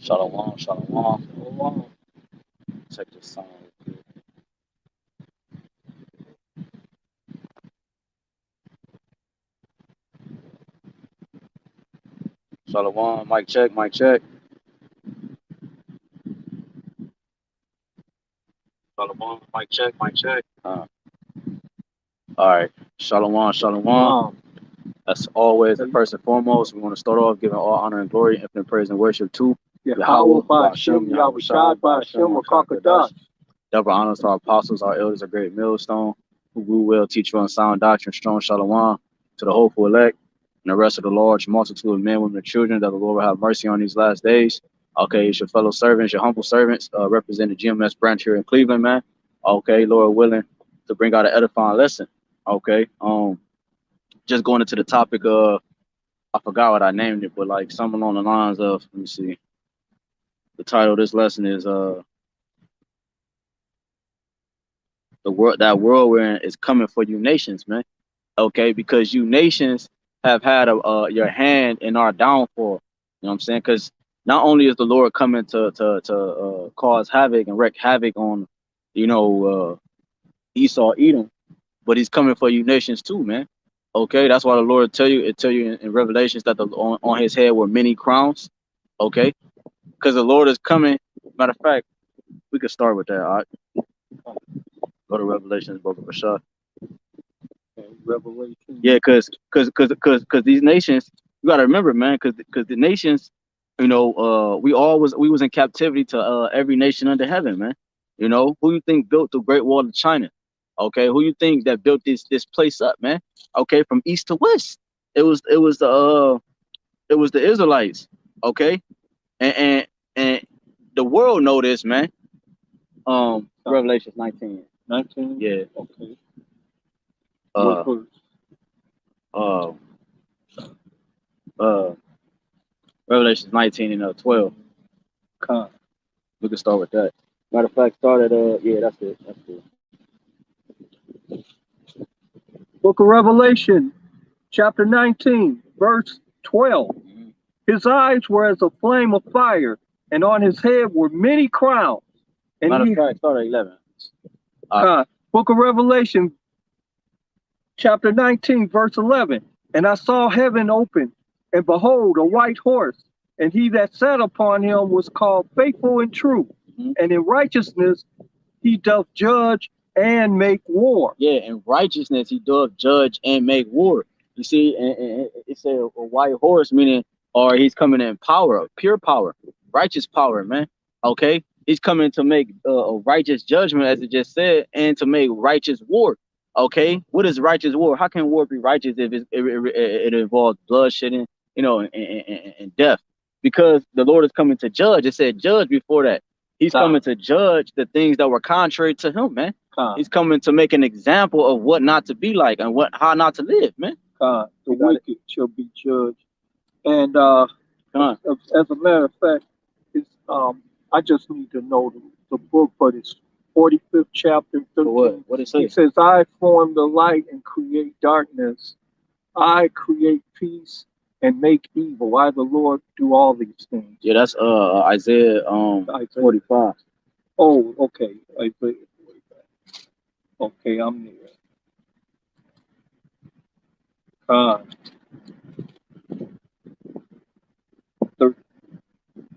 Shalom, shalom. Shalom. Check this sound. Shalom, mic check, mic check. Shalom, mic check, mic check. All right. Shalom, shalom. Shalom. As always, and first and foremost, we want to start off giving all honor and glory, infinite praise and worship to Yahawah, BAHASHAM, Yahawashi, BAHASHAM, HAQADASH. Double honors to our apostles, our elders, a great millstone, who grew well, teach you on sound doctrine, strong shalom, to the hopeful elect, and the rest of the large multitude of men, women, and children, that the Lord will have mercy on these last days. Okay, it's your fellow servants, your humble servants, represent the GMS branch here in Cleveland, man. Okay, Lord willing, to bring out an edifying lesson. Okay, just going into the topic of, I forgot what I named it, but like something along the lines of, let me see. The title of this lesson is the world, that world we're in is coming for you nations, man. Okay, because you nations have had your hand in our downfall. You know what I'm saying? Because not only is the Lord coming to cause havoc and wreak havoc on, you know, Esau, Edom, but He's coming for you nations too, man. Okay, that's why the Lord tell you in Revelations that on His head were many crowns. Okay, because the Lord is coming. Matter of fact, we could start with that. All right? Go to Revelations, book of Bashar. Revelation. Yeah, cause these nations, you gotta remember, man, cause the nations, you know, we was in captivity to every nation under heaven, man. You know, who you think built the Great Wall of China? Okay, who you think that built this place up, man? Okay, from east to west, it was the Israelites. Okay, and the world know this, man. Revelation 19. 19? Yeah. Okay. Uh, What verse? uh, uh, Revelation 19 and 12. Con. We can start with that. Matter of fact, start at yeah, that's it. That's it. Book of Revelation, chapter 19, verse 12. His eyes were as a flame of fire, and on his head were many crowns. And Matter of he, fact, start at 11. Book of Revelation, chapter 19, verse 11. And I saw heaven open, and behold, a white horse, and he that sat upon him was called Faithful and True, and in righteousness he doth judge and make war. Yeah, in righteousness he doth judge and make war. You see, and it's a white horse, meaning, or he's coming in power, pure power, righteous power, man. Okay, he's coming to make a righteous judgment, as it just said, and to make righteous war. Okay, what is righteous war? How can war be righteous if it involves bloodshed, you know, and death? Because the Lord is coming to judge. It said judge before that. He's coming to judge the things that were contrary to him, man. He's coming to make an example of what not to be like and how not to live, man. The wicked shall be judged. And as a matter of fact, it's, I just need to know the book, but it's 45th chapter, 13. What it say? He says, I form the light and create darkness. I create peace and make evil. I, the Lord, do all these things. Yeah, that's Isaiah 45. Oh, okay. Isaiah 45. Okay, I'm near.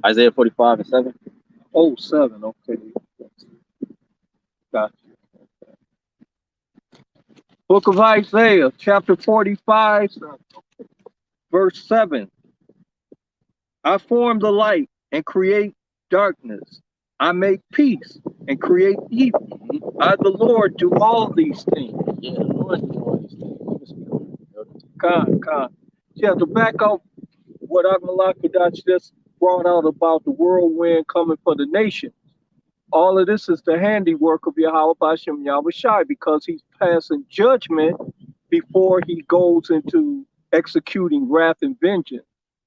Isaiah 45 and 7. Oh, 7. Okay. Got you. Okay. Book of Isaiah, chapter 45, verse 7. I form the light and create darkness. I make peace and create evil. I, the Lord, do all these things. Yeah, the Lord do all these things. God. Yeah, to back up what HAQADASH just brought out about the whirlwind coming for the nations. All of this is the handiwork of Yahawah BAHASHAM Yahawashi, because he's passing judgment before he goes into executing wrath and vengeance.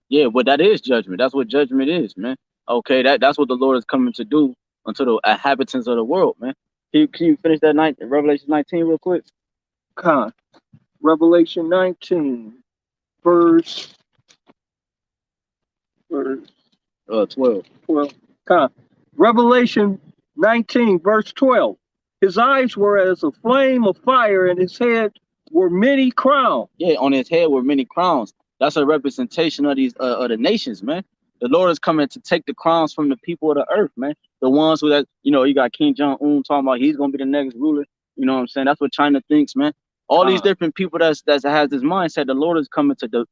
Yeah, but that is judgment. That's what judgment is, man. Okay, that's what the Lord is coming to do unto the inhabitants of the world, man. Can you finish that Revelation 19 real quick? God. Revelation 19, verse 12. 12. Con. Revelation 19, verse 12. His eyes were as a flame of fire, and his head were many crowns. Yeah, on his head were many crowns. That's a representation of these of the nations, man. The Lord is coming to take the crowns from the people of the earth, man. The ones who that, you know, you got King Jong-un talking about he's gonna be the next ruler. You know what I'm saying? That's what China thinks, man. All these different people that has this mindset. The Lord is coming to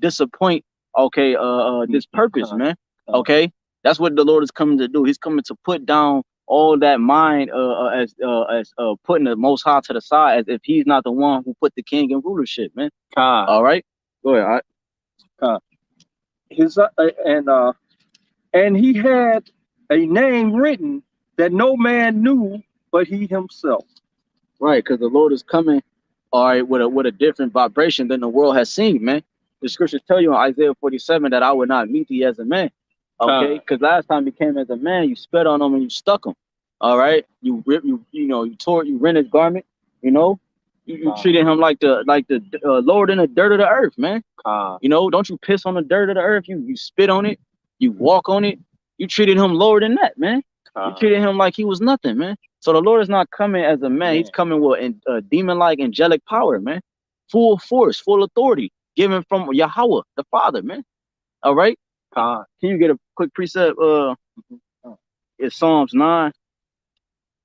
disappoint, okay, this purpose, man. Okay, that's what the Lord is coming to do. He's coming to put down all that mind as putting the Most High to the side, as if he's not the one who put the king in rulership, man. All right, go ahead. All right. And he had a name written that no man knew but he himself. Right, because the Lord is coming, all right, with a different vibration than the world has seen, man. The scriptures tell you in Isaiah 47 that I would not meet thee as a man. Okay, because last time he came as a man, you spit on him and you stuck him. All right, you rent his garment. You know, you treated him like the Lord in the dirt of the earth, man. You know, don't you piss on the dirt of the earth? You spit on it, you walk on it. You treated him lower than that, man. You treated him like he was nothing, man. So the Lord is not coming as a man. He's coming with demon-like angelic power, man. Full force, full authority, given from Yahawah, the Father, man. All right. Can you get a quick precept? It's Psalms 9,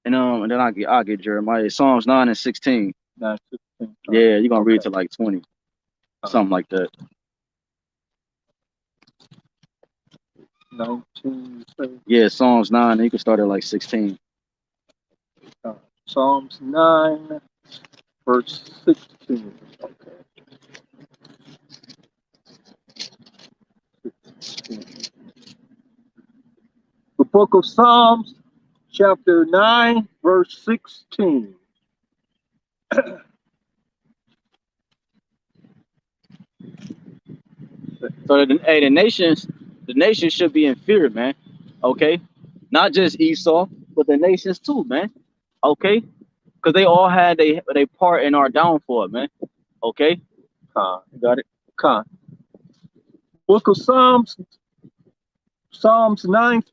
and then I'll get Jeremiah. It's Psalms 9 and 16. 9, 16. Yeah, you're gonna read to like 20, something like that. 19. Yeah, Psalms 9. You can start at like 16. Psalms 9, verse 16. Okay. 16. The book of Psalms, chapter 9, verse 16. So the nations should be in fear, man. Okay, not just Esau, but the nations too, man. Okay, because they all had they part in our downfall, man. Okay, you got it. Book of Psalms 9,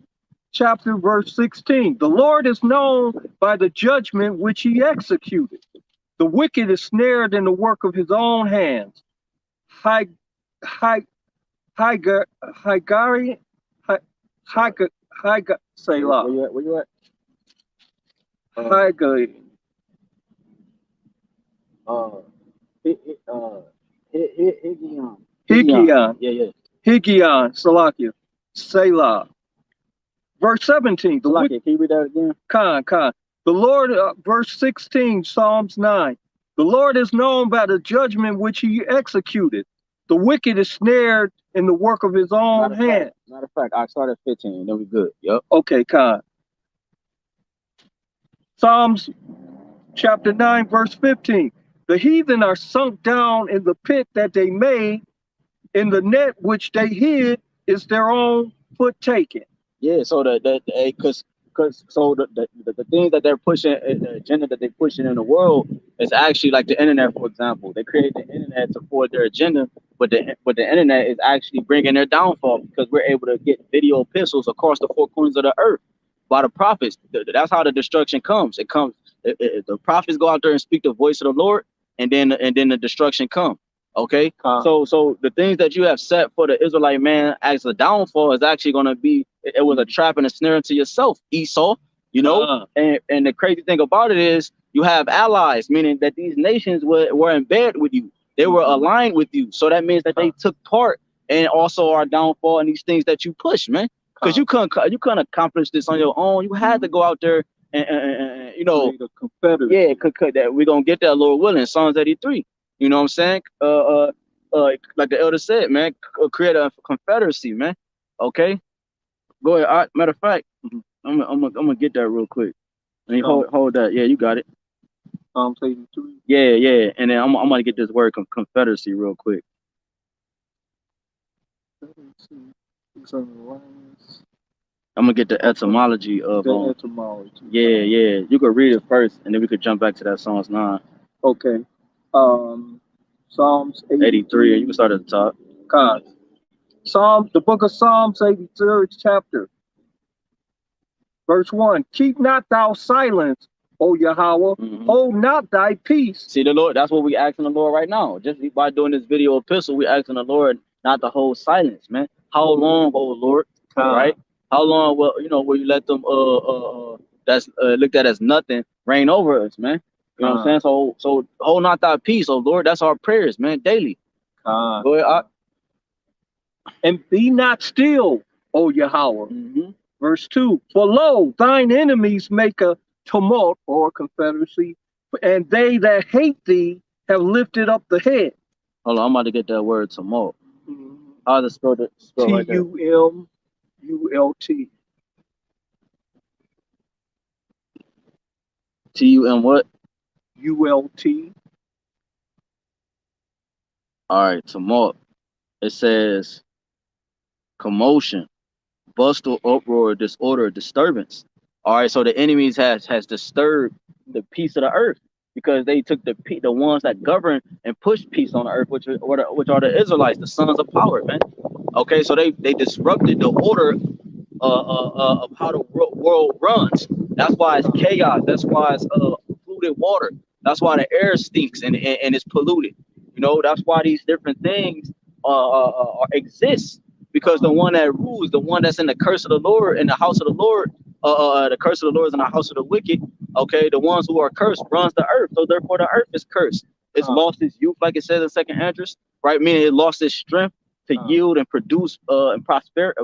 chapter verse 16. The Lord is known by the judgment which he executed. The wicked is snared in the work of his own hands. Selah. Where you at? Hikion. Yeah. Hikion, Salakia. Selah. Verse 17. Can you read that again? Khan. The Lord, verse 16, Psalms 9. The Lord is known by the judgment which he executed. The wicked is snared in the work of his own hand. Matter of fact, I started 15, then we good. Yep. Okay, Khan. Psalms chapter 9, verse 15. The heathen are sunk down in the pit that they made, in the net which they hid is their own foot taken. Yeah, so the things that they're pushing, the agenda that they're pushing in the world is actually like the internet, for example. They create the internet to forward their agenda, but the internet is actually bringing their downfall, because we're able to get video epistles across the four corners of the earth by the prophets. That's how the destruction comes. The prophets go out there and speak the voice of the Lord, and then the destruction comes. Okay, so the things that you have set for the Israelite man as a downfall is actually going to be, it was a trap and a snare into yourself, Esau. You know, and the crazy thing about it is you have allies, meaning that these nations were in bed with you. They were aligned with you. So that means that they took part in also our downfall and these things that you push, man. Because you couldn't accomplish this on your own. You had to go out there and you know, yeah, that we're gonna get that, Lord willing. Psalms 83. You know what I'm saying? Like the elder said, man, create a confederacy, man. Okay, go ahead. Matter of fact, I'm gonna get that real quick. Let me hold that. Yeah, you got it. Psalms 83. Yeah, and then I'm gonna get this word confederacy real quick. I'm gonna get the etymology of etymology. Yeah. You could read it first, and then we could jump back to that Psalms 9. Okay. Psalms 83. You can start at the top. God. The book of Psalms, 83rd chapter, verse 1. Keep not thou silence, O Yahweh, hold not thy peace. See, the Lord, that's what we asking the Lord right now. Just by doing this video epistle, we asking the Lord not to hold silence, man. How long, oh Lord, right? How long will you let them that's looked at as nothing reign over us, man? You know what I'm saying? So hold not thy peace, oh Lord. That's our prayers, man, daily. Go ahead, and be not still, O Yahweh. Verse 2. For lo, thine enemies make a tumult or a confederacy, and they that hate thee have lifted up the head. Hold on, I'm about to get that word tumult. How to spell it? Right there. T-U-M-U-L-T. T-U-M what? U-L-T. All right, tumult. It says commotion, bustle, uproar, disorder, disturbance. All right, so the enemies has disturbed the peace of the earth because they took the ones that govern and push peace on the earth, which are the Israelites, the sons of power, man. Okay, so they disrupted the order of how the world runs. That's why it's chaos. That's why it's polluted water. That's why the air stinks and it's polluted. You know, that's why these different things exist, because the one that rules, the one that's in the curse of the Lord, in the house of the Lord, the curse of the Lord is in the house of the wicked. Okay, the ones who are cursed runs the earth, so therefore the earth is cursed. It's lost its youth, like it says in Second Andrews, right? Meaning it lost its strength to yield and produce and prosper.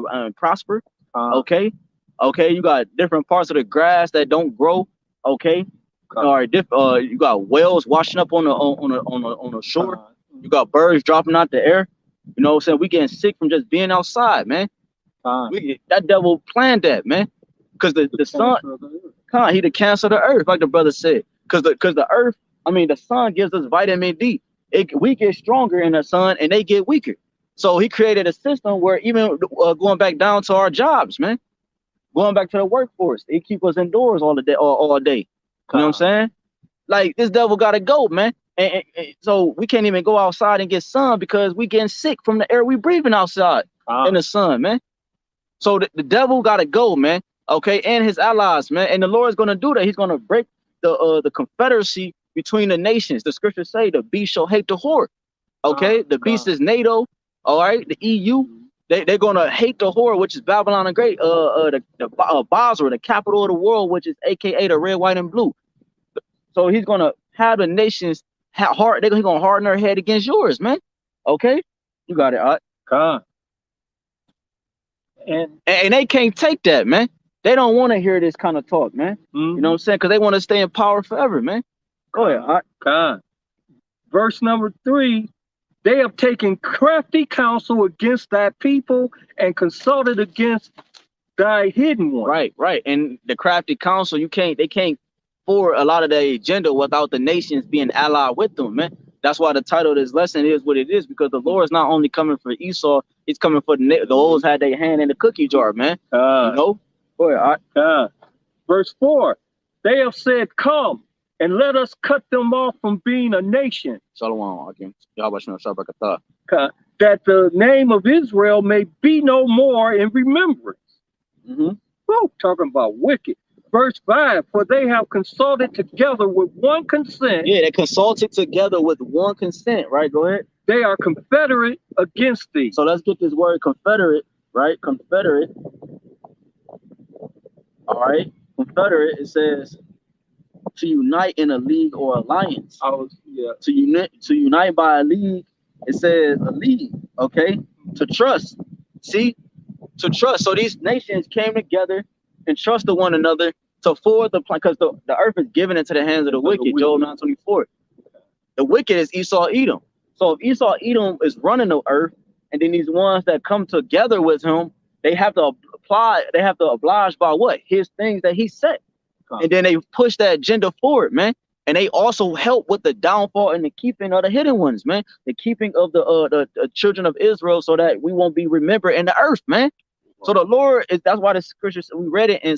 Okay, you got different parts of the grass that don't grow. Okay, all right. You got whales washing up on the shore. You got birds dropping out the air. You know what I'm saying? We getting sick from just being outside, man. That devil planned that, man. Because the sun, he to cancel the earth, like the brother said. Because the earth, the sun gives us vitamin D. We get stronger in the sun, and they get weaker. So he created a system where even going back down to our jobs, man, going back to the workforce, they keep us indoors all day. You know what I'm saying? Like, this devil got to go, man. And so we can't even go outside and get sun because we getting sick from the air we breathing outside in the sun, man. So the devil got to go, man. Okay, and his allies, man. And the Lord is going to do that. He's going to break the confederacy between the nations. The scriptures say the beast shall hate the whore. Okay, the beast is NATO. All right, the EU. They're gonna hate the whore, which is Babylon the Great. Basra, the capital of the world, which is AKA the red, white, and blue. So he's gonna have the nations hard. He's gonna harden their head against yours, man. Okay, you got it, all right. And they can't take that, man. They don't want to hear this kind of talk, man. You know what I'm saying? Because they want to stay in power forever, man. Go ahead, all right. Verse number 3. They have taken crafty counsel against thy people and consulted against thy hidden one. Right. And the crafty counsel, they can't forward a lot of their agenda without the nations being allied with them, man. That's why the title of this lesson is what it is, because the Lord is not only coming for Esau, he's coming for those had their hand in the cookie jar, man. You know? Go ahead, all right. Verse 4. They have said, come, and let us cut them off from being a nation. Shalom, that the name of Israel may be no more in remembrance. Talking about wicked. Verse 5, for they have consulted together with one consent. Yeah, they consulted together with one consent, right? Go ahead. They are confederate against thee. So let's get this word confederate, right? Confederate. All right. Confederate, it says to unite in a league or alliance. To unite by a league, it says a league, okay? To trust. See? To trust. So these nations came together and trusted one another to forward the plan, because the earth is given into the hands of the wicked. Job 9:24. The wicked is Esau, Edom. So if Esau, Edom is running the earth, and then these ones that come together with him, they have to oblige by what? His things that he set. And then they push that agenda forward, man. And they also help with the downfall and the keeping of the hidden ones, man. The keeping of the children of Israel, so that we won't be remembered in the earth, man. So the Lord is, that's why the scriptures, we read it in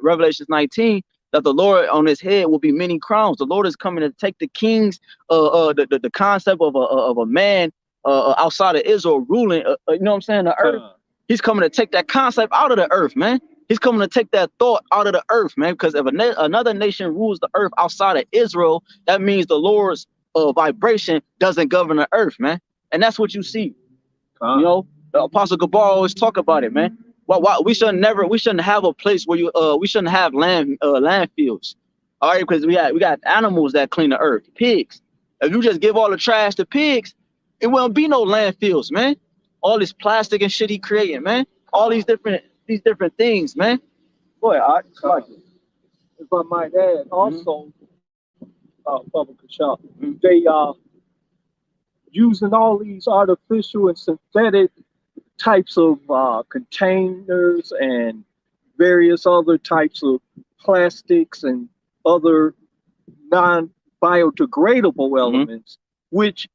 Revelation 19, that the Lord on his head will be many crowns. The Lord is coming to take the kings, the concept of a man outside of Israel ruling, you know what I'm saying, the earth. He's coming to take that concept out of the earth, man. He's coming to take that thought out of the earth, man. Because if another nation rules the earth outside of Israel, that means the Lord's vibration doesn't govern the earth, man. And that's what you see. You know, the Apostle Gabar always talk about it, man. Why we shouldn't have a place where we shouldn't have landfills. All right, because we got animals that clean the earth, pigs. If you just give all the trash to pigs, it won't be no landfills, man. All this plastic and shit he creating, man. All these different things, man. Go ahead, if I might add, also, Public Shop, they using all these artificial and synthetic types of containers and various other types of plastics and other non-biodegradable elements, which,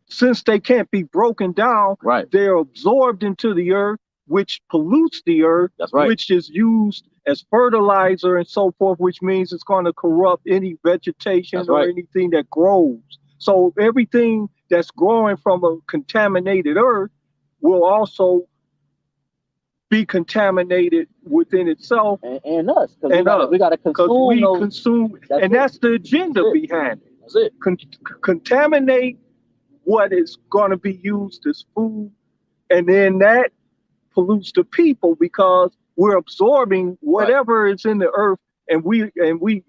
since they can't be broken down, they're absorbed into the earth, which pollutes the earth, which is used as fertilizer and so forth, which means it's going to corrupt any vegetation or anything that grows. So everything that's growing from a contaminated earth will also be contaminated within itself and us. We got to consume. And that's the agenda behind it. That's it. Contaminate what is going to be used as food, and then that pollutes the people because we're absorbing whatever is in the earth, and we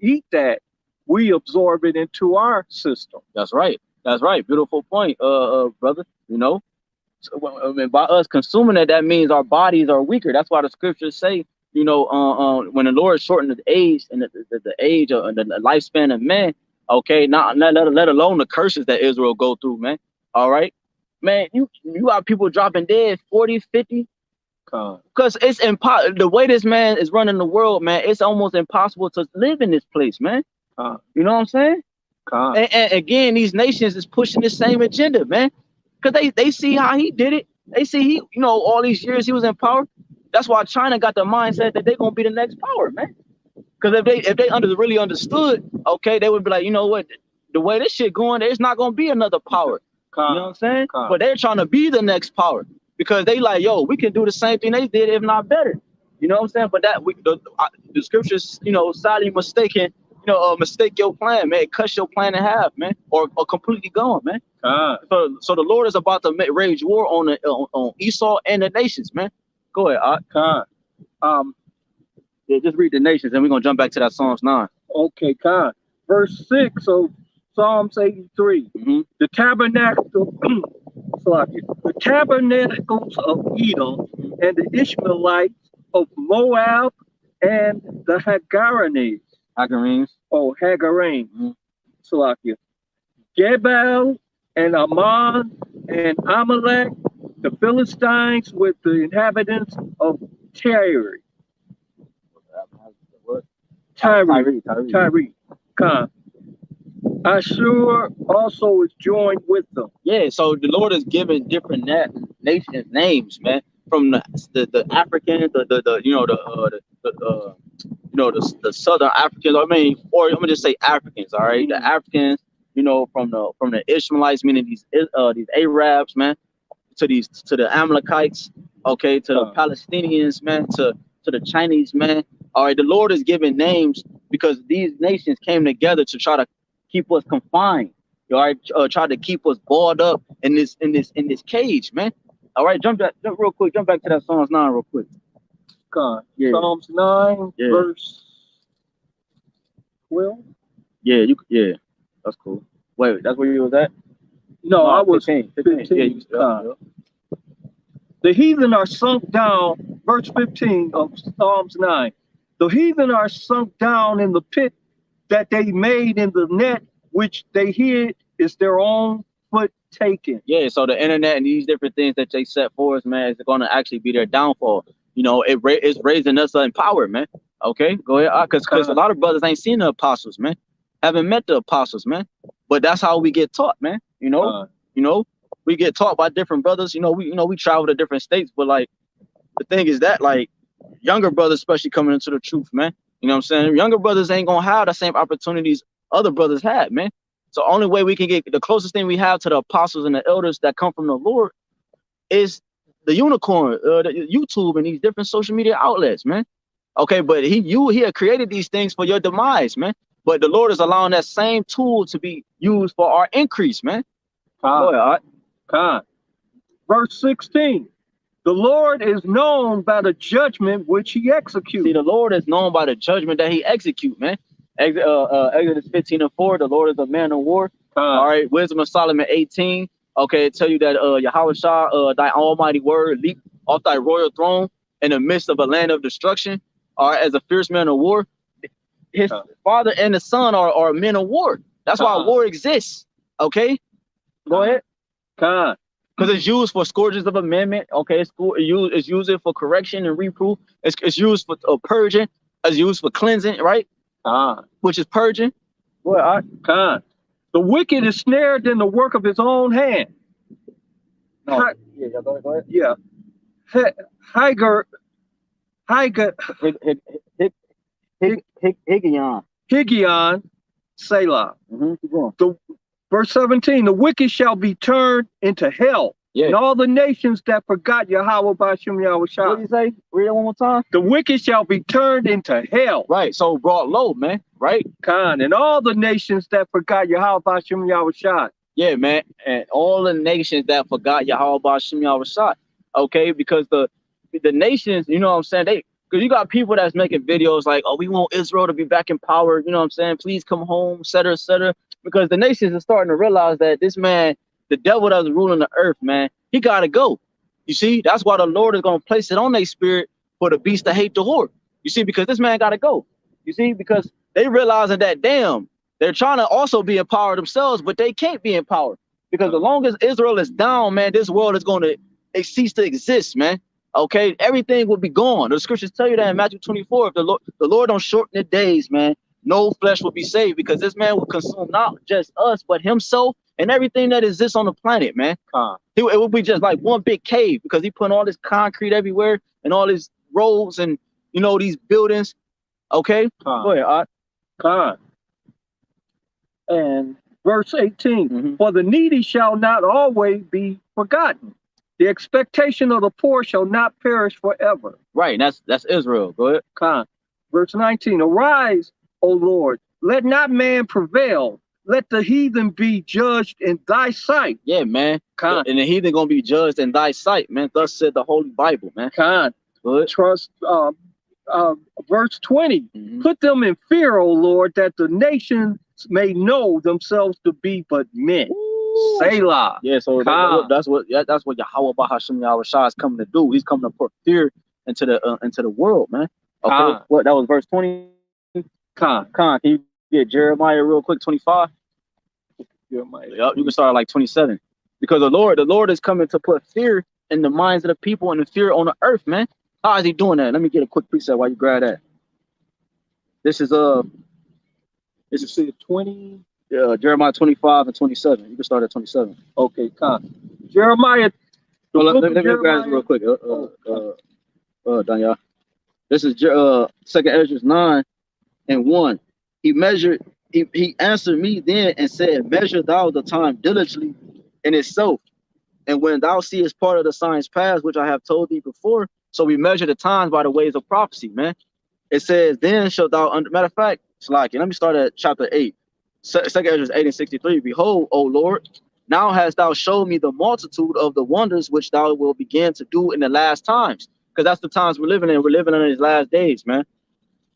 eat that. We absorb it into our system. That's right. That's right. Beautiful point, brother. You know, so, I mean, by us consuming it, that means our bodies are weaker. That's why the scriptures say, you know, when the Lord shortened the age and the age of the lifespan of man, okay, not let alone the curses that Israel go through, man. All right, man, you got people dropping dead 40, 50. Because it's impossible. The way this man is running the world, man, it's almost impossible to live in this place, man. You know what I'm saying? And again, these nations is pushing the same agenda, man. Because they see how he did it. They see he, you know, all these years he was in power. That's why China got the mindset that they're gonna be the next power, man. Because if they really understood, okay, they would be like, you know what, the way this shit going, there's not gonna be another power. You know what I'm saying? But they're trying to be the next power because they like, yo, we can do the same thing they did, if not better. You know what I'm saying? But that the scriptures, you know, sadly mistaken, you know, mistake your plan, man. It cuts your plan in half, man, or completely gone, man. So the Lord is about to rage war on Esau and the nations, man. Go ahead, yeah, just read the nations, and we're gonna jump back to that Psalms 9. Okay, verse 6 of Psalms 83. The tabernacles of Edom and the Ishmaelites of Moab and the Hagarims. Oh, Hagarim. Salakia. Gebal and Ammon and Amalek, the Philistines with the inhabitants of Tyre. Tyre. Ashur also is joined with them. Yeah, so the Lord is giving different nations names, man. From the Africans, the Southern Africans. I mean, or I'm gonna just say Africans. All right, the Africans. You know, from the Ishmaelites, meaning these Arabs, man, to the Amalekites, okay, to the Palestinians, man, to the Chinese, man. All right, the Lord is giving names because these nations came together to try to keep us confined. All right, try to keep us balled up in this cage, man. All right, jump back to that Psalms 9 real quick. Yeah. Psalms 9, verse 12. Yeah, that's cool. Wait, that's where you was at? No, I was 15. The heathen are sunk down, verse 15 of Psalms 9. The heathen are sunk down in the pit that they made, in the net which they hid is their own foot taken. Yeah, so the internet and these different things that they set for us, man, is going to actually be their downfall. You know, it's raising us in power, man. Okay, go ahead. Because a lot of brothers ain't seen the apostles, man. Haven't met the apostles, man. But that's how we get taught, man. You know, we get taught by different brothers. We travel to different states, but like the thing is that like younger brothers, especially coming into the truth, man. You know what I'm saying? Younger brothers ain't gonna have the same opportunities other brothers had, man. So only way we can get the closest thing we have to the apostles and the elders that come from the Lord is the unicorn, the YouTube and these different social media outlets, man. Okay, but he had created these things for your demise, man. But the Lord is allowing that same tool to be used for our increase, man. Go ahead, Con. Verse 16. The Lord is known by the judgment which he executes. See, the Lord is known by the judgment that he execute, man. Exodus 15:4, the Lord is a man of war. All right, Wisdom of Solomon 18. Okay, it tell you that YAHWASHI, thy almighty word, leap off thy royal throne in the midst of a land of destruction, or as a fierce man of war. His father and the son are men of war. That's why war exists. Okay, go ahead. Because it's used for scourges of amendment. Okay, it's used for correction and reproof. It's used for purging. It's used for cleansing, right? Which is purging. Well, the wicked is snared in the work of his own hand. No. Yeah, go ahead. Yeah. Higgaion, Selah. Keep going. Verse 17, the wicked shall be turned into hell. Yeah. And all the nations that forgot Yahweh BAHASHAM YAHWASHI. What do you say? Read it one more time. The wicked shall be turned into hell. Right, so brought low, man. Right? And all the nations that forgot Yahweh BAHASHAM YAHWASHI. Yeah, man. And all the nations that forgot Yahweh BAHASHAM YAHWASHI. Okay, because the nations, you know what I'm saying? Because you got people that's making videos like, oh, we want Israel to be back in power. You know what I'm saying? Please come home, et cetera, et cetera. Because the nations are starting to realize that this man, the devil that's ruling the earth, man, he got to go. You see, that's why the Lord is going to place it on their spirit for the beast to hate the whore. You see, because this man got to go. You see, because they realizing that, damn, they're trying to also be in power themselves, but they can't be in power. Because as long as Israel is down, man, this world is going to cease to exist, man. Okay, everything will be gone. The scriptures tell you that in Matthew 24, if the Lord don't shorten the days, man, no flesh will be saved, because this man will consume not just us, but himself and everything that exists on the planet, man. It will be just like one big cave, because he put all this concrete everywhere and all these roads and, you know, these buildings. Okay, go ahead. And verse 18, for the needy shall not always be forgotten. The expectation of the poor shall not perish forever. Right, that's Israel. Go ahead. Verse 19, arise, O Lord, let not man prevail. Let the heathen be judged in thy sight. Yeah, man. And the heathen gonna be judged in thy sight, man. Thus said the Holy Bible, man. Good. Trust. Verse 20, put them in fear, O Lord, that the nations may know themselves to be but men. Selah. Yeah, so that's what Yahweh BAHASHAM YAHWASHI is coming to do. He's coming to put fear into the world, man. Okay, what that was verse 20. Can you get Jeremiah real quick? 25. Jeremiah. Yep, you can start at like 27. Because the Lord is coming to put fear in the minds of the people and the fear on the earth, man. How is he doing that? Let me get a quick precept while you grab that. This is 20. Jeremiah 25 and 27. You can start at 27. Okay, Jeremiah. Let me grab this real quick. Danya. This is 2nd Ezra 9 and 1. He answered me then and said, measure thou the time diligently in itself. And when thou seest part of the signs past, which I have told thee before, so we measure the times by the ways of prophecy, man. It says, then shalt thou, matter of fact, Slaki, let me start at chapter 8. 2nd Ezra 8 and 63. Behold, O Lord, now hast thou showed me the multitude of the wonders which thou will begin to do in the last times. Because that's the times we're living in. We're living in these last days, man.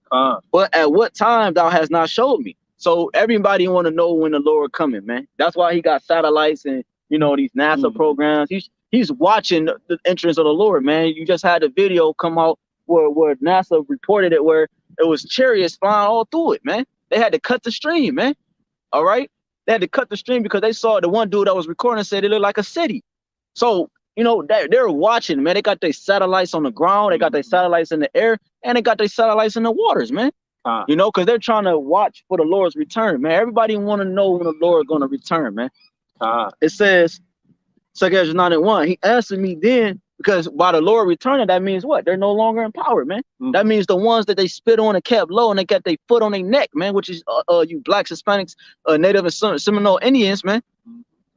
But at what time thou hast not showed me? So everybody want to know when the Lord coming, man. That's why he got satellites and, you know, these NASA programs. He's watching the entrance of the Lord, man. You just had a video come out where NASA reported it, where it was chariots flying all through it, man. They had to cut the stream, man. All right, they had to cut the stream because they saw the one dude that was recording said it looked like a city. So, you know, they're watching, man. They got their satellites on the ground, they got their satellites in the air, and they got their satellites in the waters, man. You know, because they're trying to watch for the Lord's return, man. Everybody want to know when the Lord going to return, man. It says, 2nd Ezra 9 and 1, he answered me then Because by the Lord returning, that means what? They're no longer in power, man. Mhm. That means the ones that they spit on and kept low and they got their foot on their neck, man, which is you blacks, Hispanics, Native and Seminole Indians, man.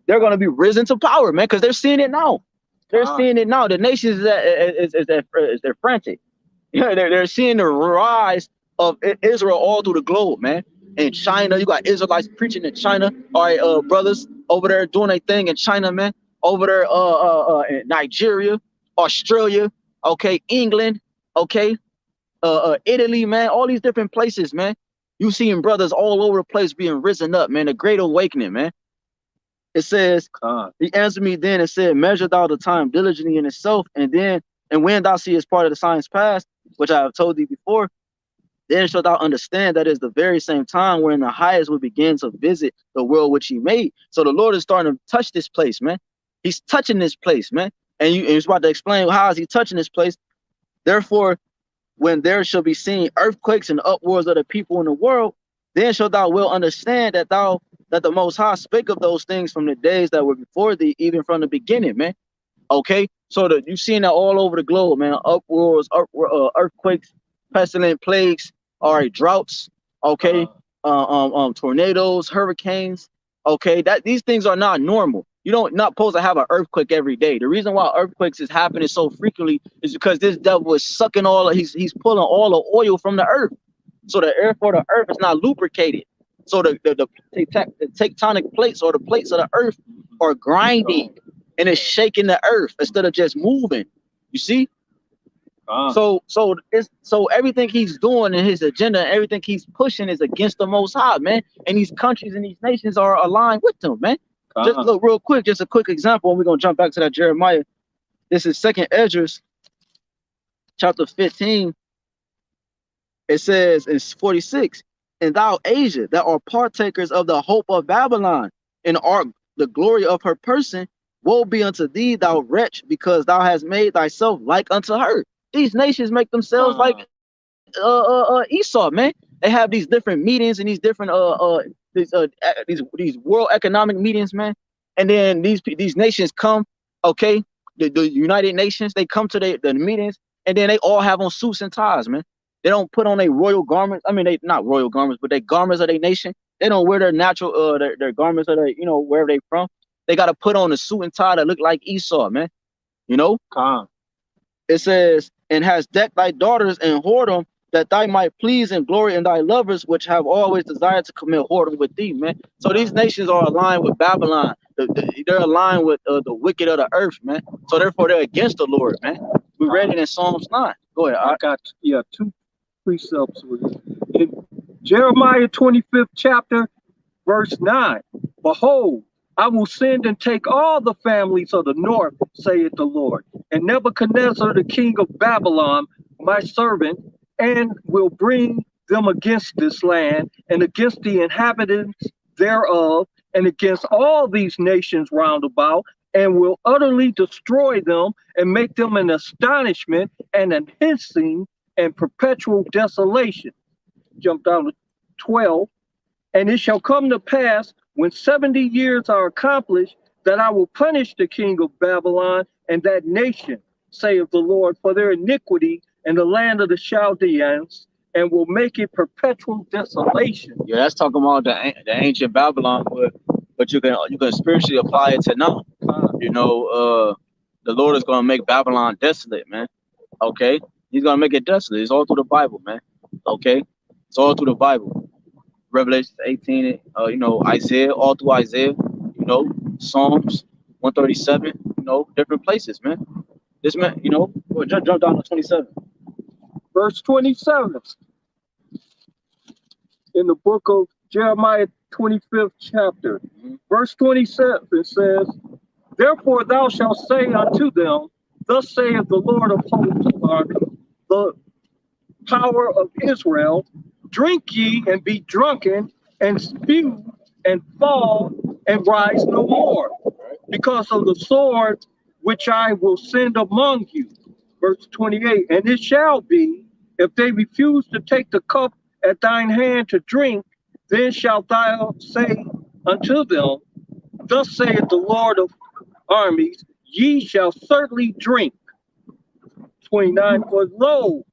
They're going to be risen to power, man, because they're seeing it now. They're seeing it now. The nations they're frantic. They're seeing the rise of Israel all through the globe, man. In China, you got Israelites preaching in China. All right, brothers over there doing a thing in China, man. Over there, in Nigeria, Australia, okay, England, okay, Italy, man. All these different places, man. You seeing brothers all over the place being risen up, man. The Great Awakening, man. It says, he answered me then and said, measure thou the time diligently in itself, and when thou seest part of the signs past, which I have told thee before, then shalt thou understand that is the very same time wherein the highest will begin to visit the world which he made. So the Lord is starting to touch this place, man. He's touching this place, man. And he's about to explain how is he touching this place. Therefore, when there shall be seen earthquakes and upwards of the people in the world, then shalt thou will understand that the Most High spake of those things from the days that were before thee, even from the beginning, man. Okay, so you've seen that all over the globe, man. Uproars, earthquakes, pestilent plagues, all right, droughts, okay, tornadoes, hurricanes, okay. That these things are not normal. You don't not supposed to have an earthquake every day. The reason why earthquakes is happening so frequently is because this devil is sucking he's pulling all the oil from the earth. So the air for the earth is not lubricated. So the tectonic plates or the plates of the earth are grinding and it's shaking the earth instead of just moving. You see? So everything he's doing in his agenda, everything he's pushing is against the Most High, man. And these countries and these nations are aligned with them, man. Just look real quick, just a quick example, and we're gonna jump back to that Jeremiah. This is 2nd Esdras, chapter 15. It says in 46, and thou Asia, that are partakers of the hope of Babylon, and art the glory of her person, woe be unto thee, thou wretch, because thou hast made thyself like unto her. These nations make themselves like Esau, man. They have these different meetings and these different these world economic meetings, man. And then these nations come, okay, the United Nations, they come to the meetings, and then they all have on suits and ties, man. They don't put on a royal garments. I mean, they not royal garments, but they garments of their nation. They don't wear their natural their garments of their, wherever they from. They got to put on a suit and tie that look like Esau, man. You know? It says, and has decked thy daughters in whoredom, that thy might please and glory in thy lovers, which have always desired to commit whoredom with thee, man. So these nations are aligned with Babylon. They're aligned with the wicked of the earth, man. So therefore, they're against the Lord, man. We read it in Psalms 9. Go ahead. I got two precepts with it. In Jeremiah 25th chapter, verse 9, behold, I will send and take all the families of the north, saith the Lord, and Nebuchadnezzar, the king of Babylon, my servant, and will bring them against this land and against the inhabitants thereof, and against all these nations round about, and will utterly destroy them and make them an astonishment and an hissing and perpetual desolation. Jump down to 12. And it shall come to pass, when 70 years are accomplished, that I will punish the king of Babylon and that nation, saith the Lord, for their iniquity in the land of the Chaldeans, and will make it perpetual desolation. Yeah, that's talking about the ancient Babylon, but you can spiritually apply it to now. The Lord is gonna make Babylon desolate, man. Okay, He's gonna make it desolate. It's all through the Bible, man. Okay, it's all through the Bible. Revelation 18, Isaiah, all through Isaiah, Psalms 137, different places, man. This man, jump down to 27. Verse 27 in the book of Jeremiah 25th chapter. Verse 27 says, therefore thou shalt say unto them, thus saith the Lord of hosts, the power of Israel, drink ye and be drunken, and spew and fall and rise no more, because of the sword which I will send among you. Verse 28, and it shall be, if they refuse to take the cup at thine hand to drink, then shalt thou say unto them, thus saith the Lord of armies, ye shall certainly drink 29, for lo,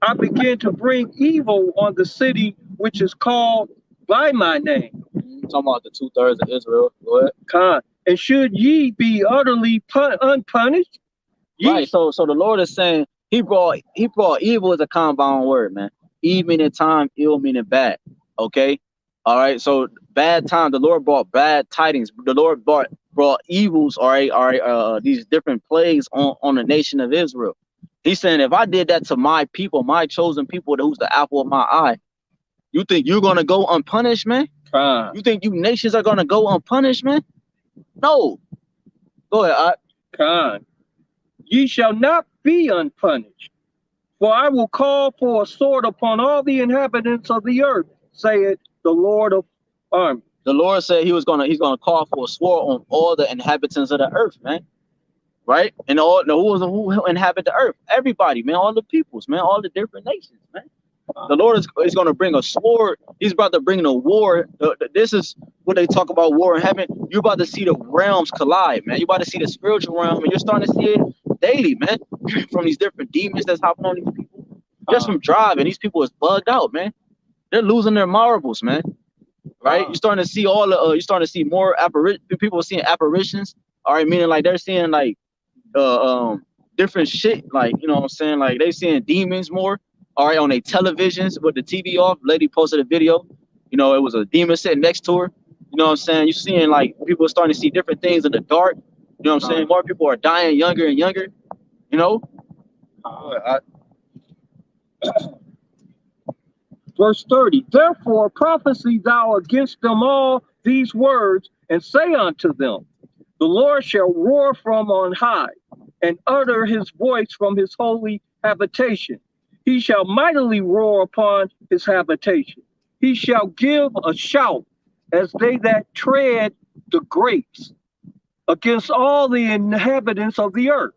I begin to bring evil on the city which is called by my name. Talking about the 2/3 of Israel. Go ahead. Con. And should ye be utterly unpunished? Right. So the Lord is saying he brought evil as a compound word, man. Evil meaning time, ill meaning bad. Okay. All right. So bad time. The Lord brought bad tidings. The Lord brought evils. All right. All right. These different plagues on the nation of Israel. He's saying if I did that to my people, my chosen people, who's the apple of my eye, you think you're gonna go unpunished, man? You think you nations are gonna go unpunished, man? No. Go ahead. Con. Ye shall not be unpunished, for I will call for a sword upon all the inhabitants of the earth, saith the Lord of armies. The Lord said he's gonna call for a sword on all the inhabitants of the earth, man. Right? And who inhabit the earth? Everybody, man, all the peoples, man, all the different nations, man. The Lord is going to bring a sword. He's about to bring a war. This is what they talk about war in heaven. You're about to see the realms collide, man. You're about to see the spiritual realm, and you're starting to see it daily, man. From these different demons that's hopping on these people. Just from driving, these people is bugged out, man. They're losing their marbles, man. Right? You're starting to see all the. You're starting to see more people seeing apparitions. All right, meaning like they're seeing like different shit. Like, you know what I'm saying? Like they seeing demons more. All right, on their televisions with the TV off. Lady posted a video. You know, it was a demon sitting next to her. You know what I'm saying? You're seeing like people are starting to see different things in the dark. You know what I'm saying? More people are dying younger and younger. You know. Verse 30. Therefore prophesy thou against them all these words, and say unto them, the Lord shall roar from on high, and utter his voice from his holy habitation. He shall mightily roar upon his habitation. He shall give a shout as they that tread the grapes against all the inhabitants of the earth.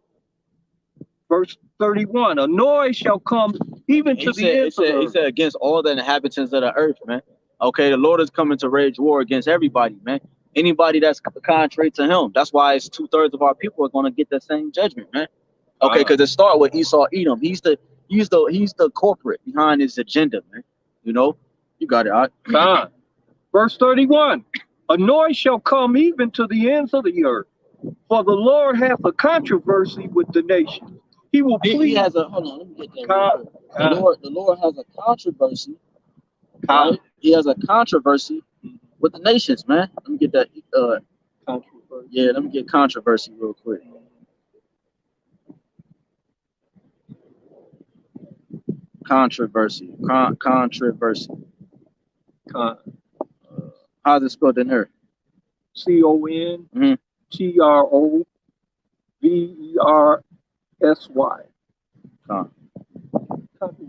Verse 31, a noise shall come even to the ends of the earth. He said against all the inhabitants of the earth, man. Okay, the Lord is coming to rage war against everybody, man. Anybody that's contrary to him. That's why it's 2/3 of our people are going to get the same judgment, man. Okay, because it started with Esau, Edom. He's the corporate behind his agenda, man. You know, you got it. Verse 31, a noise shall come even to the ends of the earth, for the Lord hath a controversy with the nations. He will plead. He has a, hold on, let me get that. The Lord has a controversy. Right? He has a controversy with the nations, man. Let me get that. Controversy. Yeah, let me get controversy real quick. Controversy. Controversy. How's it spelled in here? CON TROVERSY.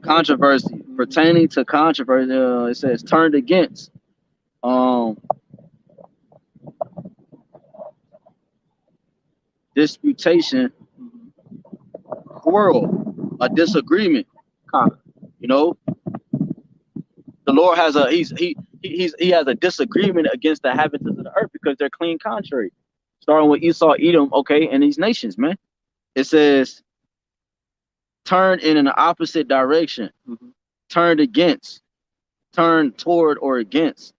Controversy. Pertaining to controversy, it says turned against. Disputation, quarrel, a disagreement. You know, the Lord has he has a disagreement against the inhabitants of the earth because they're clean contrary. Starting with Esau, Edom, okay, and these nations, man. It says turn in an opposite direction, turned against, turned toward or against.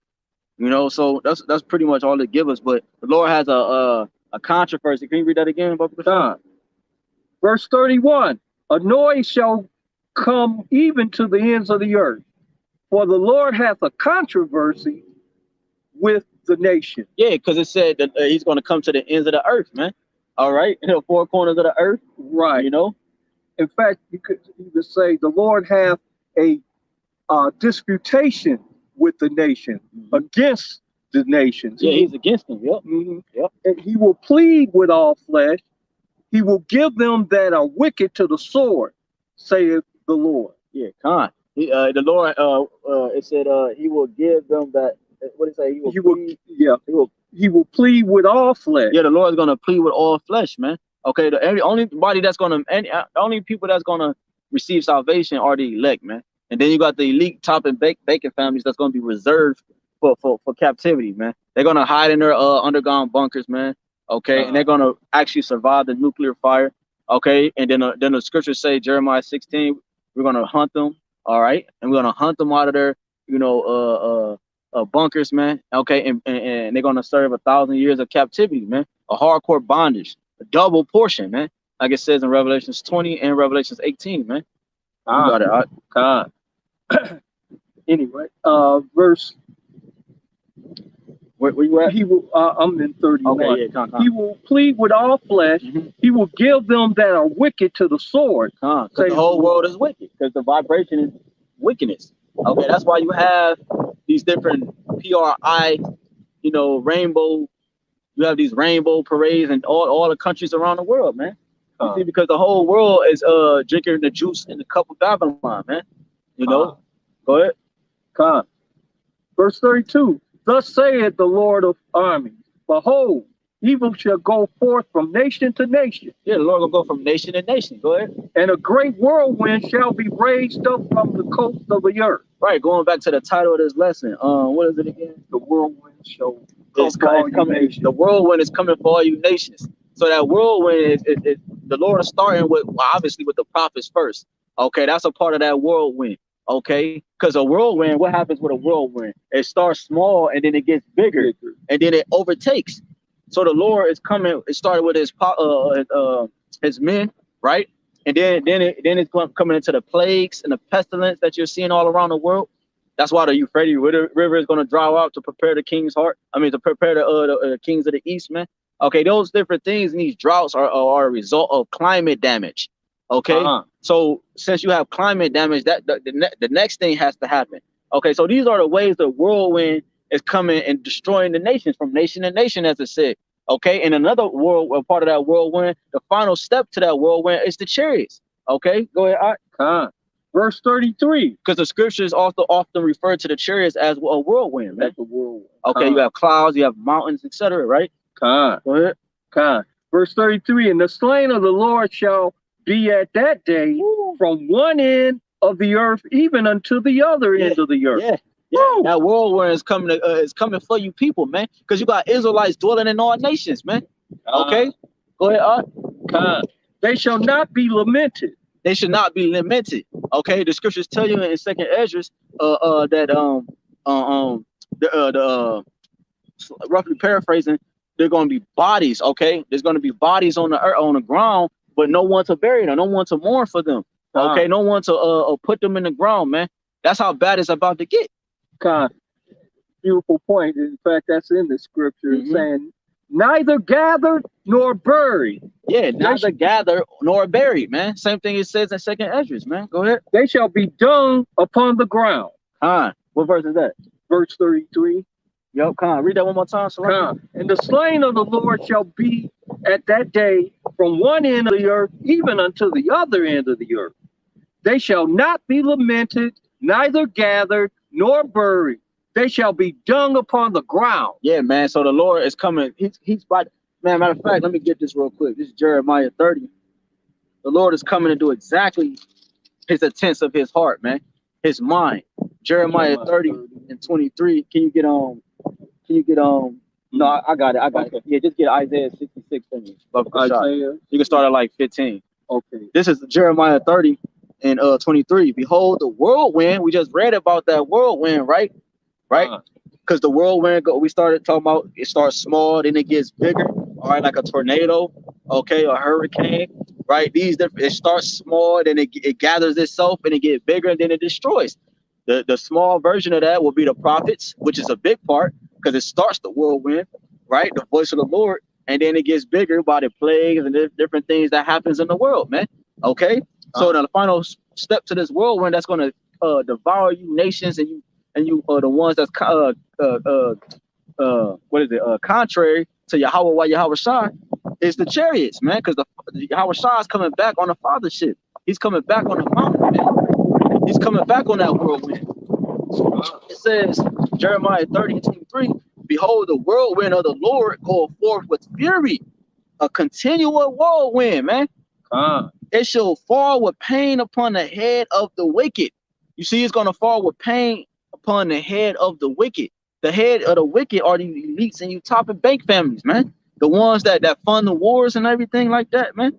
You know, so that's pretty much all it gives us. But the Lord has a controversy. Can you read that again, Baba? Verse 31, a noise shall come even to the ends of the earth, for the Lord hath a controversy with the nation. Yeah, because it said that he's going to come to the ends of the earth, man. All right, in the four corners of the earth. Right. You know? In fact, you could even say the Lord hath a disputation with the nation, against the nations. Yeah, he's against them. Yep. Yep. And he will plead with all flesh. He will give them that are wicked to the sword, saith the Lord. Yeah, the Lord, it said he will give them that. What did it say? He will plead with all flesh. Yeah, the Lord is gonna plead with all flesh, man. Okay, the only people that's gonna receive salvation are the elect, man. And then you got the elite top and bacon families that's gonna be reserved for captivity, man. They're gonna hide in their underground bunkers, man. Okay, and they're gonna actually survive the nuclear fire. Okay, and then the scriptures say Jeremiah 16, we're gonna hunt them, all right, and we're gonna hunt them out of their, you know, bunkers, man. Okay, and they're gonna serve 1,000 years of captivity, man, a hardcore bondage, a double portion, man, like it says in Revelations 20 and Revelations 18, man. You got it. God. Anyway, verse. Where you at? He will. I'm in 31. Okay, yeah, come. He will plead with all flesh. He will give them that are wicked to the sword. Because the whole world is wicked. Because the vibration is wickedness. Okay, that's why you have these different PRI, you know, rainbow. You have these rainbow parades in all the countries around the world, man. You see, because the whole world is drinking the juice in the cup of Babylon, man. You know. Go ahead. Verse 32. Thus saith the Lord of armies, behold, evil shall go forth from nation to nation. Yeah, the Lord will go from nation to nation. Go ahead. And a great whirlwind shall be raised up from the coast of the earth. Right, going back to the title of this lesson. What is it again? The whirlwind shall come for all you nations. The whirlwind is coming for all you nations. So that whirlwind is the Lord is starting with, well, obviously with the prophets first. Okay, that's a part of that whirlwind. Okay, because a whirlwind, what happens with a whirlwind? It starts small and then it gets bigger and then it overtakes. So the Lord is coming. It started with his men, right? And then it's coming into the plagues and the pestilence that you're seeing all around the world. That's why the Euphrates River is going to dry out to prepare the king's heart. I mean, to prepare the kings of the east, man. Okay, those different things in these droughts are a result of climate damage. Okay, so since you have climate damage, that the next thing has to happen. Okay, so these are the ways the whirlwind is coming and destroying the nations from nation to nation, as it said. Okay, and another part of that whirlwind, the final step to that whirlwind is the chariots. Okay, go ahead. Verse 33. Because the scriptures also often refer to the chariots as a whirlwind. That's a whirlwind. Okay, you have clouds, you have mountains, etc. Right? Go ahead. Verse 33. And the slain of the Lord shall be at that day from one end of the earth even unto the other end of the earth. Yeah, that whirlwind is coming for you people, man. Because you got Israelites dwelling in all nations, man. Okay, go ahead. They shall not be lamented. They should not be lamented. Okay, the scriptures tell you in Second Esdras that roughly paraphrasing, they're going to be bodies. Okay, there's going to be bodies on the earth, on the ground, but no one to bury them, no one to mourn for them. Okay, no one to put them in the ground, man. That's how bad it's about to get. Beautiful point. In fact, that's in the scripture saying, neither gathered nor buried. Yeah, neither gathered nor buried, man. Same thing it says in Second Esdras, man. Go ahead. They shall be dung upon the ground. What verse is that? Verse 33. Yep, read that one more time. And the slain of the Lord shall be at that day from one end of the earth even unto the other end of the earth. They shall not be lamented, neither gathered nor buried. They shall be dung upon the ground. Yeah, man. So the Lord is coming. He's about, man, matter of fact, let me get this real quick. This is Jeremiah 30. The Lord is coming to do exactly his intents of his heart, man. His mind. Jeremiah 30 and 23. Can you get no, I got it. Yeah, just get Isaiah 66 for me. Isaiah. You can start at like 15. Okay. This is Jeremiah 30 and 23. Behold, the whirlwind. We just read about that whirlwind, right? Because the whirlwind, we started talking about, it starts small, then it gets bigger, all right, like a tornado, okay, a hurricane, right? It starts small, then it gathers itself, and it gets bigger, and then it destroys. The small version of that will be the prophets, which is a big part, because it starts the whirlwind, right? The voice of the Lord, and then it gets bigger by the plagues and the different things that happens in the world, man, okay? So the final step to this whirlwind that's going to devour you nations, and you are the ones that's contrary to Yahawah, YAHAWASHI, is the chariots, man, because the YAHAWASHI is coming back on the fathership. He's coming back on the mountain, man. He's coming back on that whirlwind. It says, Jeremiah 30:23, behold, the whirlwind of the Lord go forth with fury, a continual whirlwind, man. It shall fall with pain upon the head of the wicked. You see, it's going to fall with pain upon the head of the wicked. The head of the wicked are the elites and you top and bank families, man. The ones that fund the wars and everything like that, man.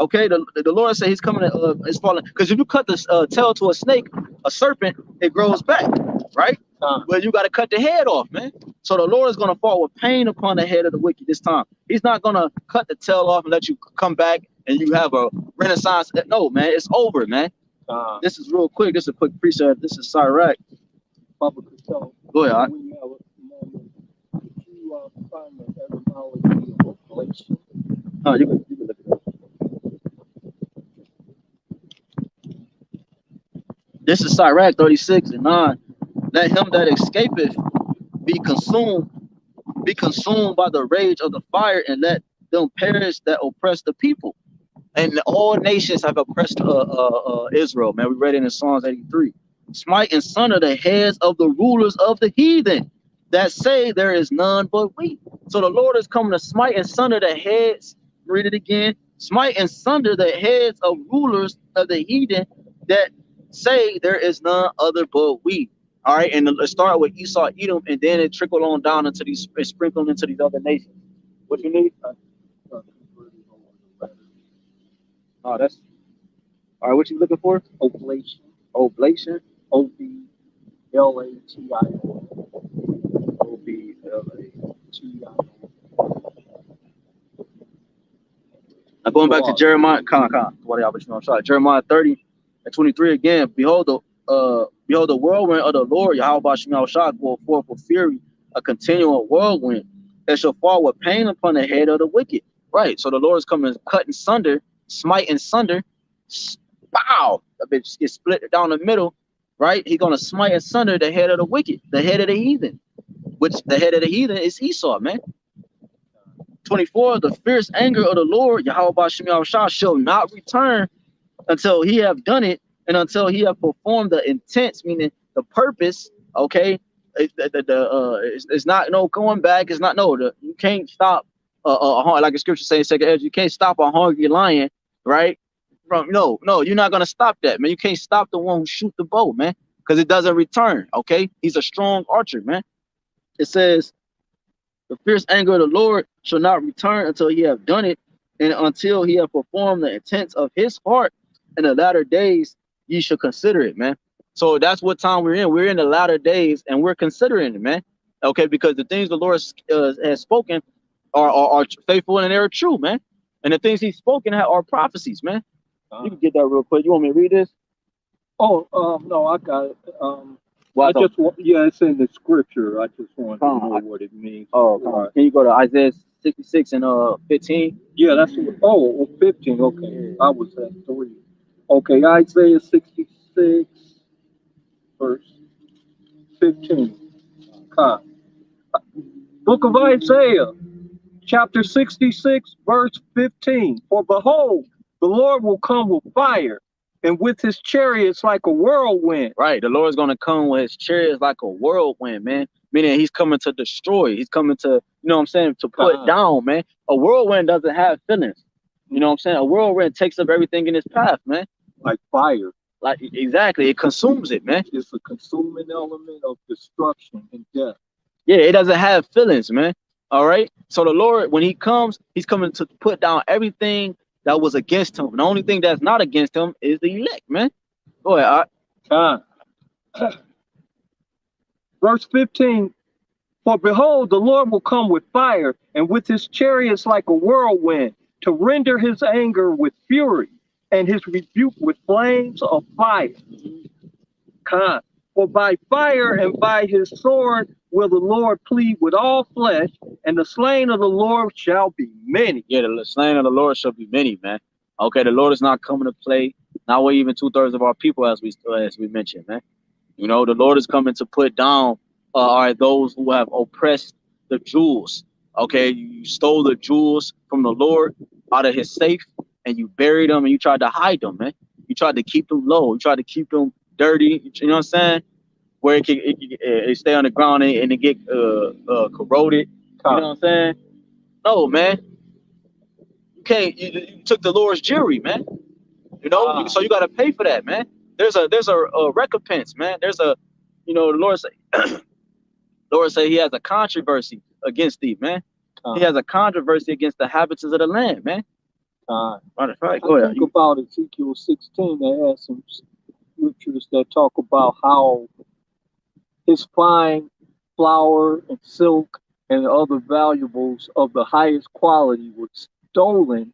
Okay, the Lord said He's coming. It's falling because if you cut the tail to a snake, a serpent, it grows back, right? Well, you got to cut the head off, man. So the Lord is going to fall with pain upon the head of the wicked this time. He's not going to cut the tail off and let you come back and you have a renaissance. No, man, it's over, man. This is real quick. This is a quick precept. This is Sirach. Papa could tell. Go ahead. When you have a moment, could you find the etymology of oblation? Oh, you can look it up. This is Sirach 36 and 9. Let him that escapeth be consumed by the rage of the fire, and let them perish that oppress the people. And all nations have oppressed Israel, man. We read it in Psalms 83. Smite and sunder the heads of the rulers of the heathen that say there is none but we. So the Lord is coming to smite and sunder the heads. Read it again. Smite and sunder the heads of rulers of the heathen that say there is none other but we. All right, and let's start with Esau, Edom, and then it trickled on down into these, sprinkled into these other nations. What you need? Oh, that's all right. What you looking for? Oblation. Oblation. OBLATION. OBLATION. Now going back to Jeremiah, Jeremiah 30 and 23 again. Behold the whirlwind of the Lord, YAHWAH go forth with fury, a continual whirlwind that shall fall with pain upon the head of the wicked. Right. So the Lord is coming, cut and sunder, smite and sunder. Bow, a bitch gets split down the middle. Right. He's gonna smite and sunder the head of the wicked, the head of the heathen, which the head of the heathen is Esau, man. 24, the fierce anger of the Lord, YAHWAH shall not return until he have done it, and until he have performed the intents, meaning the purpose. Okay, it's not no going back. It's not you can't stop like the scripture says, second Ezra, you can't stop a hungry lion, right? No, you're not gonna stop that, man. You can't stop the one who shoot the bow, man, because it doesn't return. Okay, he's a strong archer, man. It says, the fierce anger of the Lord shall not return until he have done it, and until he have performed the intents of his heart. In the latter days, ye shall consider it, man. So that's what time we're in. We're in the latter days, and we're considering it, man. Okay, because the things the Lord has spoken are faithful and they're true, man. And the things He's spoken are prophecies, man. You can get that real quick. You want me to read this? Oh, no, I got it. Well, it's in the scripture. I just want to know what it means. Oh, can you go to Isaiah 66 and 15? Yeah, that's 15. Okay, I was at 3. Okay, Isaiah 66, verse 15. Book of Isaiah, chapter 66, verse 15. For behold, the Lord will come with fire, and with his chariots like a whirlwind. Right, the Lord's going to come with his chariots like a whirlwind, man. Meaning he's coming to destroy. He's coming to, you know what I'm saying, to put down, man. A whirlwind doesn't have feelings. You know what I'm saying? A whirlwind takes up everything in its path, man. Like fire. Like, exactly. It consumes it, man. It's a consuming element of destruction and death. Yeah, it doesn't have feelings, man. All right. So the Lord, when he comes, he's coming to put down everything that was against him. The only thing that's not against him is the elect, man. Go ahead. Verse 15. For behold, the Lord will come with fire, and with his chariots like a whirlwind, to render his anger with fury, and his rebuke with flames of fire. For by fire and by his sword will the Lord plead with all flesh, and the slain of the Lord shall be many. Yeah, the slain of the Lord shall be many, man. Okay, the Lord is not coming to play, not with even 2/3 of our people, as we mentioned, man. You know, the Lord is coming to put down are those who have oppressed the jewels. Okay, you stole the jewels from the Lord out of his safe, and you buried them, and you tried to hide them, man. You tried to keep them low. You tried to keep them dirty. You know what I'm saying? Where it stay on the ground and it get corroded. You know what I'm saying? No, man. You can't. You took the Lord's jewelry, man. You know, so you got to pay for that, man. There's a recompense, man. There's a, you know, the Lord say he has a controversy against thee, man. He has a controversy against the habitants of the land, man. Matter of fact, I go ahead. think about Ezekiel 16. They had some scriptures that talk about how his fine flour and silk and other valuables of the highest quality was stolen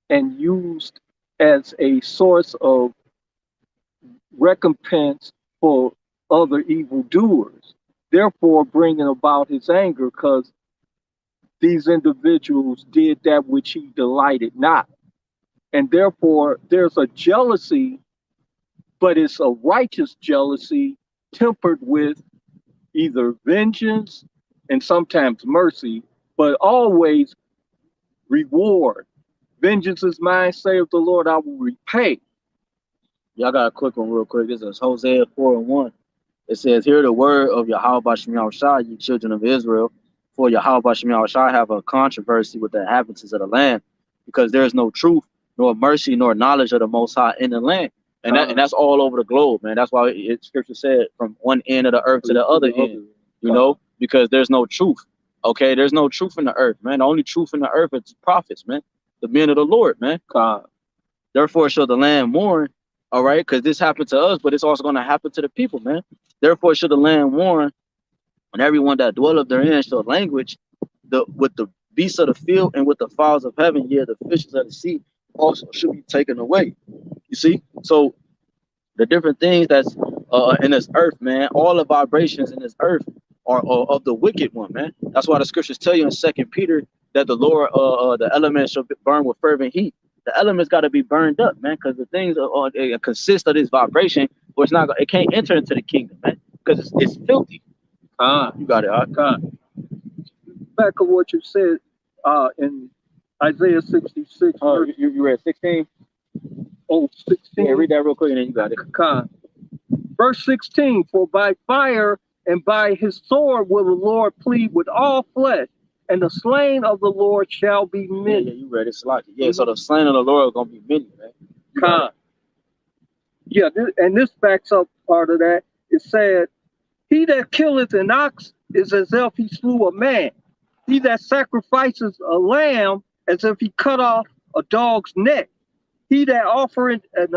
and used as a source of recompense for other evildoers, therefore bringing about his anger because these individuals did that which he delighted not. And therefore, there's a jealousy, but it's a righteous jealousy tempered with either vengeance and sometimes mercy, but always reward. Vengeance is mine, saith the Lord, I will repay. Y'all got a quick one real quick. This is Hosea 4:1. It says, hear the word of YAHWAH, you children of Israel, for YAHWAH have a controversy with the inhabitants of the land, because there is no truth, nor mercy, nor knowledge of the Most High in the land. And that's all over the globe, man. That's why scripture said from one end of the earth to the other end, you know, because there's no truth. Okay, there's no truth in the earth, man. The only truth in the earth is prophets, man. The men of the Lord, man. Therefore shall the land mourn, all right, because this happened to us, but it's also going to happen to the people, man. Therefore should the land mourn, and everyone that dwelleth therein shall language with the beasts of the field and with the fowls of heaven, yeah, the fishes of the sea also should be taken away. You see? So the different things that's in this earth, man, all the vibrations in this earth are of the wicked one, man. That's why the scriptures tell you in 2 Peter that the Lord, the elements shall burn with fervent heat. The elements got to be burned up, man, because the things consist of this vibration, where it can't enter into the kingdom, man, because it's filthy. You got it. Back of what you said in Isaiah 66. You read 16? Oh, 16. Yeah, read that real quick and then you got it. Verse 16, for by fire and by his sword will the Lord plead with all flesh, and the slain of the Lord shall be many. Yeah, you read it, Salaki. Yeah, so the slain of the Lord are going to be many, man. Yeah, and this backs up part of that. It said, he that killeth an ox is as if he slew a man. He that sacrifices a lamb as if he cut off a dog's neck. He that offereth an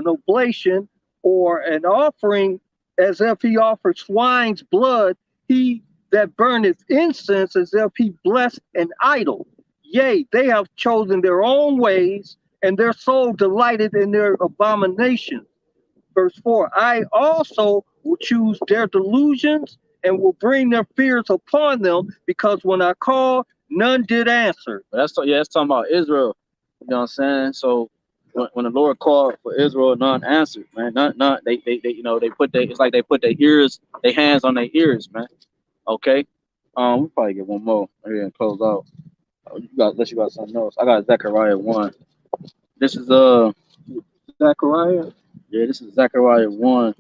oblation or an offering as if he offered swine's blood. He that burneth incense as if he blessed an idol. Yea, they have chosen their own ways, and their soul delighted in their abominations. Verse 4, I also will choose their delusions and will bring their fears upon them, because when I called, none did answer. That's talking about Israel. You know what I'm saying? So when the Lord called for Israel, none answered, man. None. They it's like they put their hands on their ears, man. Okay. We'll probably get one more and close out. Unless you got something else. I got Zechariah 1. This is Zechariah. Yeah, this is Zechariah 1.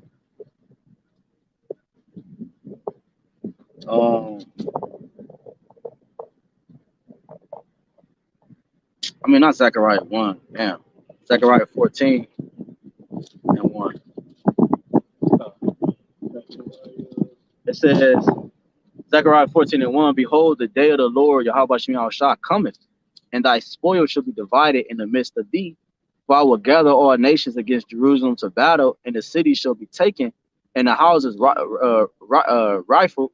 I mean, not Zechariah 1. Damn. Zechariah 14 and 1. It says, Zechariah 14 and 1, behold, the day of the Lord, YAHWAH cometh, and thy spoil shall be divided in the midst of thee. For I will gather all nations against Jerusalem to battle, and the city shall be taken, and the houses rifled,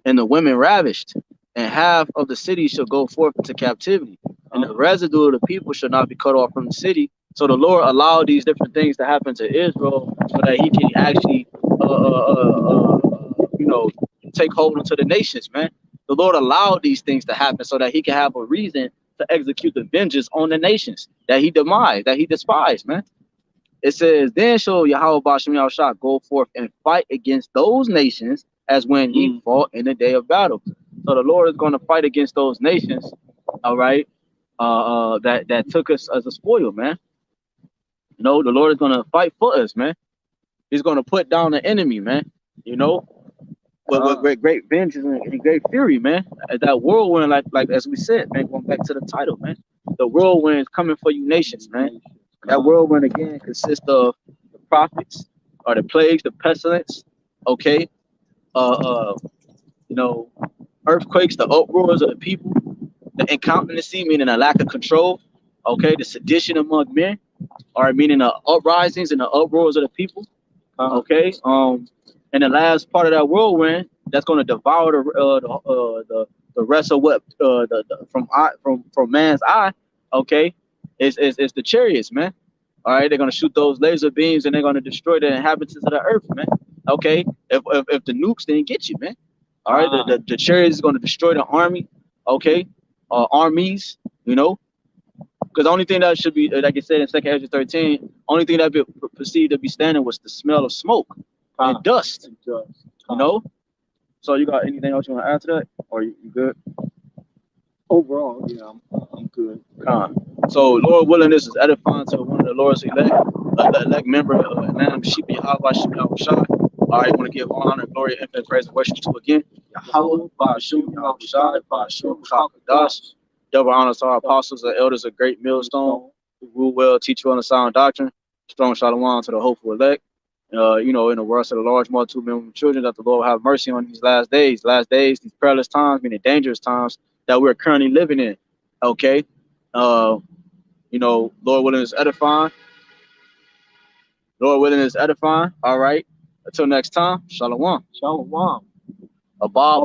and the women ravished, and half of the city shall go forth into captivity, and the residue of the people shall not be cut off from the city. So the Lord allowed these different things to happen to Israel so that he can actually, take hold into the nations, man. The Lord allowed these things to happen so that he can have a reason to execute the vengeance on the nations that he demised, that he despised, man. It says, then shall YAHWAH go forth and fight against those nations as when he fought in the day of battle. So the Lord is going to fight against those nations, all right, that took us as a spoil, man. You know, the Lord is going to fight for us, man. He's going to put down the enemy, man, you know, with great vengeance and great fury, man. That whirlwind, like as we said, man, going back to the title, man, the whirlwind is coming for you nations, man. That whirlwind, again, consists of the prophets, or the plagues, the pestilence, okay, earthquakes, the uproars of the people, the incontinency, meaning a lack of control, Okay, the sedition among men, all right, meaning the uprisings and the uproars of the people. Okay, and the last part of that whirlwind that's going to devour the rest of what from man's eye. Okay, is the chariots, man. All right, they're gonna shoot those laser beams and they're gonna destroy the inhabitants of the earth, man. Okay, if the nukes didn't get you, man. All right, the chariots is gonna destroy the army. Okay, armies, you know, because the only thing that should be, like I said in Second Ezra 13, only thing that be perceived to be standing was the smell of smoke and dust. You know. So you got anything else you want to add to that, or you good? Overall, yeah, I'm good. So Lord willing, this is edifying to one of the Lord's elect member of Atlanta Sheep YAHAWASHI All right, want to give honor, glory, infinite praise, and worship to again. Yahawah, BAHASHAM, Yahawashi, BAHASHAM, HAQADASH. Double honors to our apostles and elders of great millstone who rule well, teach well, and sound doctrine. Strong shalom to the hopeful elect. You know, in the world of the large multitude of children, that the Lord will have mercy on these last days, these perilous times, meaning dangerous times that we're currently living in. Okay. You know, Lord willing is edifying. Lord willing is edifying. All right. Until next time, shalom. Shalom. Abba,